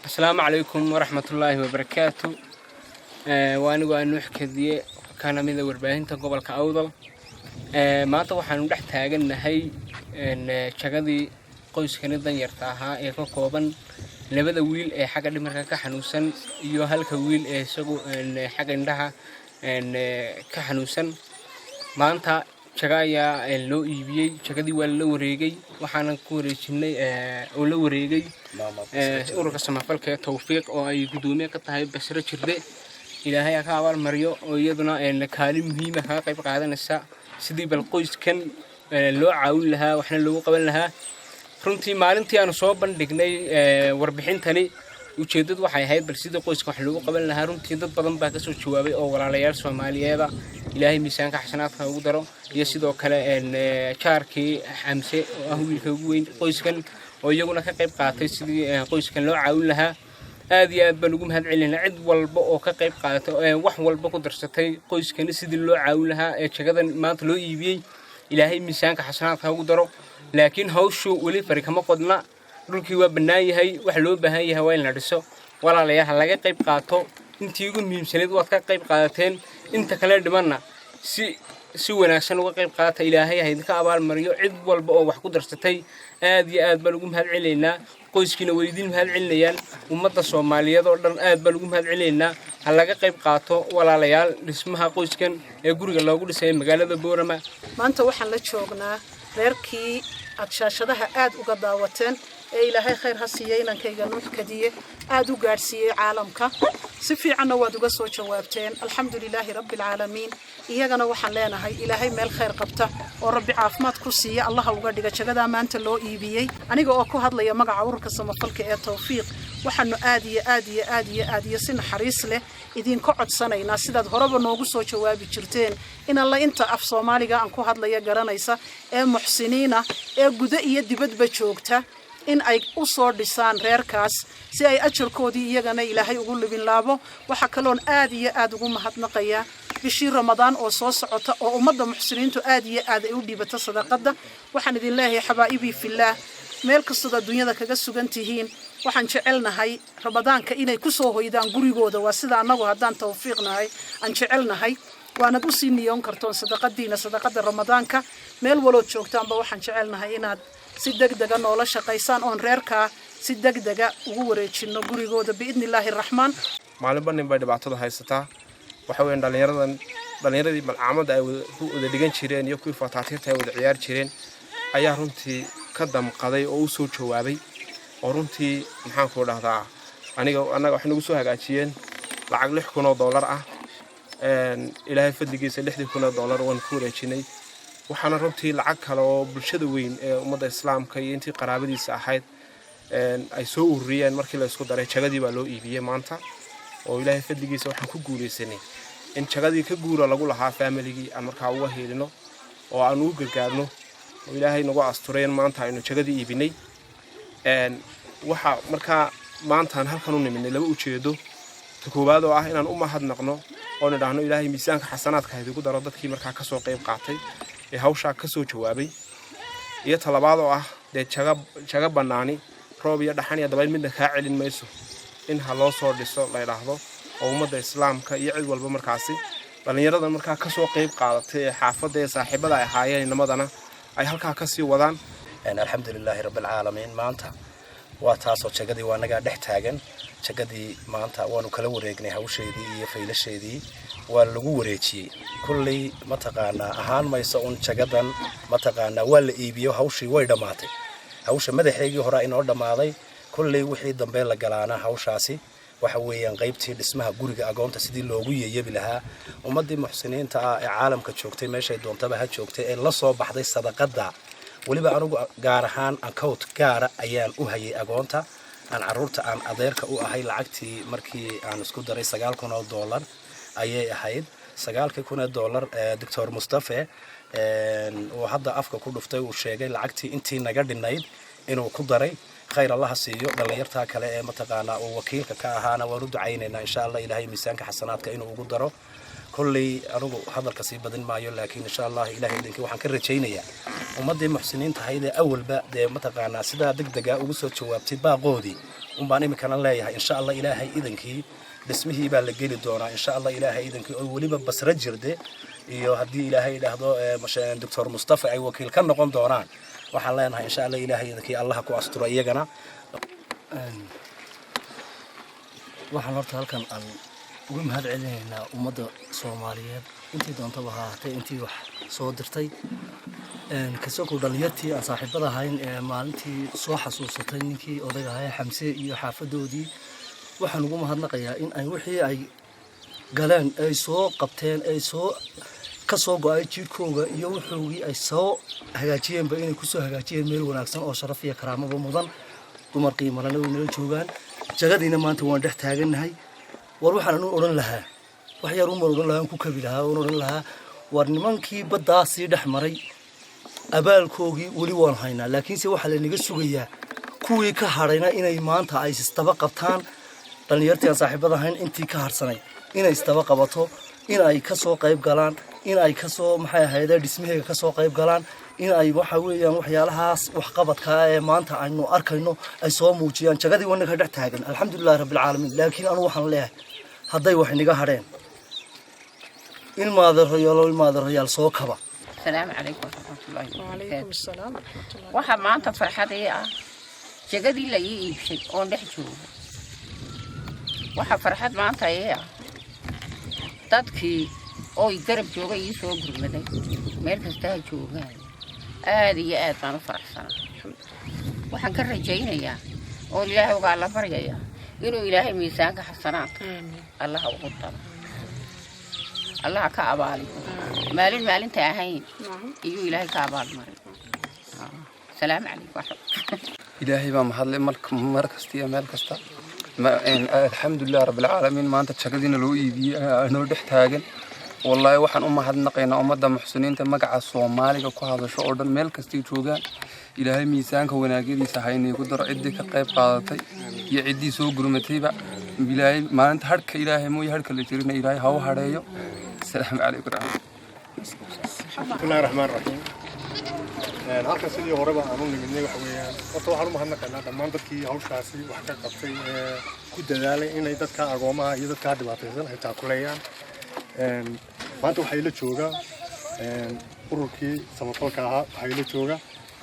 السلام عليكم ورحمة الله وبركاته. وأنا نوح كذي كان من الوربعين تقبل كأوضل. ما توحنا نروح تاجنا هاي إن شغلي قوس كندا يرتاحها يكوكوبا لبدا ويل حاجة اللي مركا كحنوسن يوهل كويل سجو إن حاجة عندها إن كحنوسن ما أنت شغايا اللو إيبي شغلي ولا وريجي وحنا كوريشني ولا وريجي أورك سمافلك توفيق أو أي قدومي كتاهي بسرة شردة إلى هاي كأول مريو ويدنا إن كلام مهمة كيف قاعدة نساء سدي بالقوس كان لو عاول لها وإحنا لو قبل لها runtii maalintii aan soo bandhignay warbixintani ujeedadu waxay ahayd bal sida qoyska wax loogu qaban lahaa runtii dad badan baa ka soo jawaabay oo walaalayaal Soomaaliyeed Ilaahay miisaanka xasanaadka ugu daro iyo sidoo kale jaarkii Xamse oo ah wiilka ugu weyn qoyskan oo iyaguna ka qayb qaatay sidii qoyskan loo caawin lahaa aad iyo aad baan ugu mahadcelinaynaa cid walba oo ka qayb qaadatay wax walba ku darsatay qoyskan sidii loo caawin lahaa jagadan maanta loo iibiyay Ilaahay miisaanka xasanaadka ugu daro laakiin hawshu wali farikama qodna dhulkii waa banaayahay wax loo baahan yahay waa in la dhiso walaalayaal laga qayb qaato intii ugu muhiimsaneed waad ka qayb qaadateen inta kale dhimanna si wanaagsan uga qayb qaata Ilaahay ha idinka abaal mariyo cid walba oo wax ku darsatay aad iyo aad baan ugu mahadcelinaynaa qoyskiina way idin mahadcelinayaan ummadda Soomaaliyeed oo dhan aad baan ugu mahadcelinaynaa ha laga qayb qaato walaalayaal dhismaha qoyskan ee guriga loogu dhisay magaalada Boorama maanta waxaan la joognaa reerkii adshaashadaha aad uga daawateen ee Ilaahay khayr ha siiyay inankayga nuux kadiye aad u gaarsiiyay caalamka si fiicanna waad uga soo jawaabteen alxamdulilaahi rabbil caalamiin iyagana waxaan leenahay Ilaahay meel khayr qabta oo rabbi caafimaad ku siiya Allah uga dhiga jagada maanta loo iibiyay aniga oo ku hadlaya magaca ururka samafalka ee tawfiiq waxaanu aad iyo si naxariis leh idinka codsanaynaa sidaad horeba noogu soo jawaabi jirteen in alla inta af Soomaaliga aan ku hadlaya garanaysa ee muxsiniina ee guda iyo dibadba joogta in ay u soo dhisaan reerkaas si ay ajarkoodii iyagana Ilaahay ugu libin laabo waxa kaloon aad iyo aad ugu mahadnaqaya bishii Ramadaan oo soo socota oo ummadda muxsiniintu aad iyo aad ay u dhibato sadaqada waxaan idin leeyahay xabaa'ibi fillah meel kasta dunyada kaga sugan tihiin waxaan jecelnahay Ramadaanka inay ku soo hoydaan gurigooda waa sida anagu haddaan tawfiiqnahay aan jecelnahay waanad u sii niyoon kartoon sadaqada Ramadaanka meel walood joogtaanba waxaan jecelnahay inaad si degdega noola shaqaysaan oon reerka si degdega ugu wareejino gurigooda biidnillaahi raxmaan maalinba nin bay dhibaatada haysataa waxa weeyaan dhalinyaradii malcaamada ay wada dhigan jireen iyo kuwii fataatiirta ay wada ciyaar jireen ayaa runtii ka damqaday oo u soo jawaabay oo runtii maxaan ku dhahdaa anaga wax nagu soo hagaajiyeen lacag $6,000 ah Ilaahay fadligiisa $60,000 waan ku wareejinay waxaana runtii lacag kale oo bulshada weyn ee ummadda islaamka iyo intii qaraabadiisa ahayd ay soo ururiyeen markii la isku daray jagadii baa loo iibiyay maanta oo Ilaahay fadligiisa waxaan ku guuleysanay in jagadii ka guura lagu lahaa family-gii aan markaa uga heelino oo aan u gargaarno oo Ilaahay nagu astureen maanta aynu jagadii iibinay waxa markaa maanta halkan u niminay laba ujeedo koowaad oo ah inaan u mahadnaqno oo nidhaahno Ilaahay miisaanka xasanaadka idigu daro dadkii markaa ka soo qayb qaatay ee hawsha ka soo jawaabay iyo talabaad oo ah jaga banaani roob iyo dhaxan iyo dabayl midna ka celin mayso in ha loo soo dhiso la yiraahdo oo ummadda islaamka iyo cid walba markaasi dhalinyarada markaa ka soo qayb qaadatay ee xaafadda ee saaxiibada ay ahaayeen namadana ay halkaa ka sii wadaan alxamdulilaahi rabbil caalamiin maanta waa taasoo jagadii waa naga dhex taagan jagadii maanta waanu kala wareegnay hawsheedii iyo faylasheedii waa lagu wareejiyay kulli mataqaana ahaan mayso un jagadan mataqaana waa la iibiyo hawshii way dhamaatay hawsha madaxeegii hore inoo dhamaaday kulli wixii dambe la galaana hawshaasi waxa weeyaan qaybtii dhismaha guriga agoonta sidii loogu yeeyabi lahaa ummadii muxsiniinta ah ee caalamka joogtay meeshay doontaba ha joogtay ee la soo baxday sadaqada waliba anigu gaar ahaan account gaara ayaan u hayay agoonta aan caruurta aan adeerka u ahay lacagtii markii aan isku daray $9,000 ayay ahayd $9,000 Dr. Mustafa oo hadda afka ku dhuftay uu sheegay lacagtii intii naga dhinayd inuu ku daray khayr Allah siiyo dhalinyarta kale ee mataqaana oo wakiilka ka ahaana waan u ducaynaynaa insha Allah Ilaahay miisaanka xasanaadka inuu ugu daro kolley anigu hadalka sii badin maayo laakiin insha Allah ilaahay idinka waxaan ka rajaynayaa ummadii muxsiniinta hayde awalba dee mataqaanaa sidaa degdega ugu soo jawaabtay baaqoodii baan imikana leeyahay insha Allah ilaahay idinkii dhismihii baa la geli doonaa insha Allah ilaahay idinkii oo waliba basra jirde iyo haddii ilaahay idhaahdo Dr. Mustafa ay wakiil ka noqon doonaan waxaan leenahay insha Allah ilaahay idinkii Allah ku asturo iyagana waxaan horta halkan aan ugu mahad celinaynaa ummadda Soomaaliyeed intii doontaba ha ahaatee intii wax soo dirtay kasoo dhalinyartii aan saaxiibada ahayn ee maalintii soo xasuusatay ninkii odayga ahaa Xamse iyo xaafadoodii waxaan ugu mahadnaqayaa in ay wixii ay galeen ay soo qabteen ay soo ka soo go'ay jirkooda iyo wuxuugii ay soo hagaajiyeenba inay ku soo hagaajiyeen meel wanaagsan oo sharaf iyo karaamaba mudan dumar qiimo leh oo nala joogaan jagadiina maanta waan dhex taaganahay war waxaan u oran lahaa wax yar u oran lahaa ku kabi lahaa oo oran lahaa war nimankii baddaasi dhex maray abaalkoogii wali waan haynaa laakiin se waxa la naga sugayaa kuwii ka harayna inay maanta ay istaba qabtaan dhalinyartii aan saaxiibada ahayn intii ka harsanay inay istaba qabato in ay ka soo qayb galaan in ay ka soo maxay ahaydee dhismaheega ka soo qayb galaan in ay waxa weeyaan waxyaalahaas wax qabadka ee maanta aynu arkayno ay soo muujiyaan jagadii wanaga dhex taagan alxamdulillaah rabbil caalamiin laakiin anu waxaan leeyahay hadday wax inaga hadheen ilmaadarayaal soo kaba السلام عليكم ورحمة الله وعليكم السلام ورحمة الله. waxa maanta farxadii ah jagadii la ii iibshay oo dhex joogo waxa farxad maanta ah dadkii oo garab joogay ii soo gurmaday meel kasta ha joogaan aad iyo aad baan u faraxsanahay waxaan ka rajaynayaa oo ilaahay uga la baryayaa inuu ilaahay miisaanka xasanaadka Allah ugu daro الله كأبالي مالين تاهين يجوا إلهي كأبال مري سلام عليكم إلهي ما محل مركز تيا مركزتا الحمد لله رب العالمين ما أنت تشكدين لوي بي أنا ودحت هاجن والله وحن هذا نقينا أمدا محسنين تمجع الصومالي وكهذا شعور المركز تي شوجا إلهي ميزانك وناجي سحيني يقدر عدك قيب قاضي يعدي سوق رمتيبا إلهي ما أنت هرك إلهي مو يهرك اللي ترينا إلهي هو هرايو السلام عليكم بسم الله الرحمن الرحيم halkan sidii horeba aan u nimidnay waxa weeyaan horta waxaan u mahadnaqaynaa dhammaan dadkii hawshaasi wax ka qabtay ku dadaalay inay dadka agoomaha iyo dadka dhibaataysan ay taakuleeyaan maanta waxay la joogaa ururkii samafalka ahaa waxay la joogaa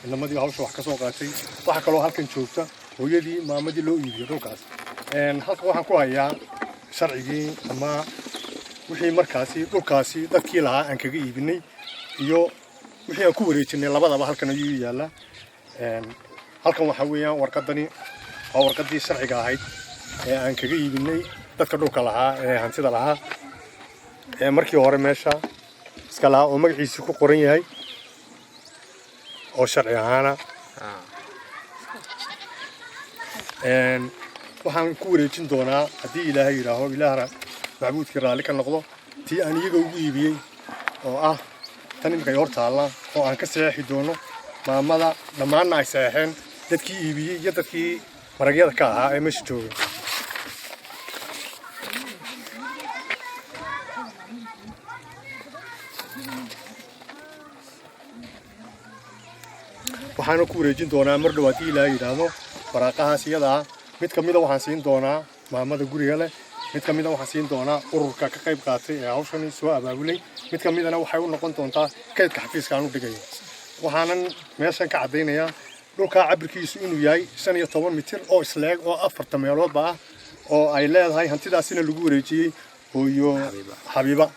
inamadii hawsha wax ka soo qaatay waxa kaloo halkan joogta hooyadii maamadii loo iibiyay dhulkaas halkan waxaan ku hayaa sharcigii ama wixii markaasi dhulkaasi dadkii lahaa aan kaga iibinay iyo wixii aan ku wareejinay labadaba halkan ayuu yaalaa halkan waxa weeyaan warqadani waa warqadii sharciga ahayd ee aan kaga iibinay dadka dhulka lahaa ee hantida lahaa markii hore meesha iska lahaa oo magaciisa ku qoran yahay oo sharci ahaana waxaan ku wareejin doonaa haddii ilaahay yidhaaho ilaahna macbuudkii raalli ka noqdo tii aan iyaga ugu iibiyey oo ah tan imikay hor taalla oo aan ka saxeexi doono maamada dhammaanna ay saxeexeen dadkii iibiyey iyo dadkii maragyada ka ahaa ee meesha joogay waxaana ku wareejin doonaa mar dhow haddii ilaahay yidhaahdo waraaqahaas iyada ah mid ka mida waxaan siin doonaa maamada guriga leh mid ka mida waxaan siin doonaa ururka ka qayb qaatay ee hawshani soo abaabulay mid ka midana waxay u noqon doontaa kaydka xafiiska aan u dhigayo waxaanan meeshan ka caddaynayaa dhulkaa cabirkiisu inuu yahay 15 mitir oo isleeg oo 4 meeloodba ah oo ay leedahay hantidaasina lagu wareejiyey hooyo xabiiba